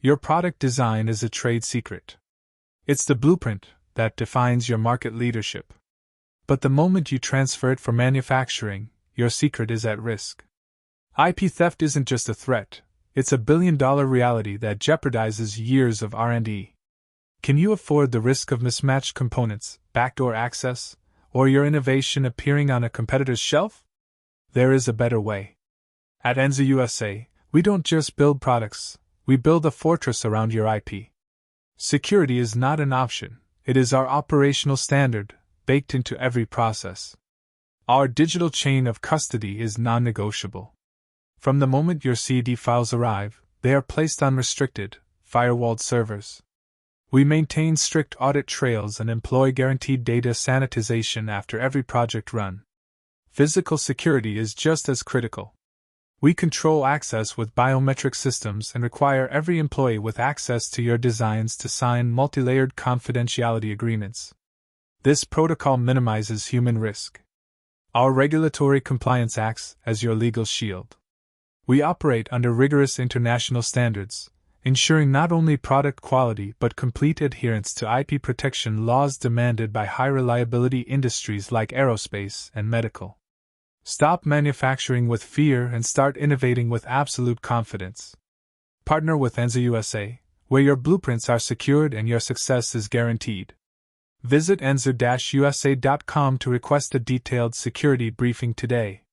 Your product design is a trade secret. It's the blueprint that defines your market leadership. But the moment you transfer it for manufacturing, your secret is at risk. IP theft isn't just a threat, it's a billion-dollar reality that jeopardizes years of R&D. Can you afford the risk of mismatched components, backdoor access, or your innovation appearing on a competitor's shelf? There is a better way. At Anzer-USA, we don't just build products, we build a fortress around your IP. Security is not an option, it is our operational standard, baked into every process. Our digital chain of custody is non-negotiable. From the moment your CD files arrive, they are placed on restricted, firewalled servers. We maintain strict audit trails and employ guaranteed data sanitization after every project run. Physical security is just as critical. We control access with biometric systems and require every employee with access to your designs to sign multi-layered confidentiality agreements. This protocol minimizes human risk. Our regulatory compliance acts as your legal shield. We operate under rigorous international standards, ensuring not only product quality but complete adherence to IP protection laws demanded by high-reliability industries like aerospace and medical. Stop manufacturing with fear and start innovating with absolute confidence. Partner with Anzer-USA, where your blueprints are secured and your success is guaranteed. Visit Anzer-USA.com to request a detailed security briefing today.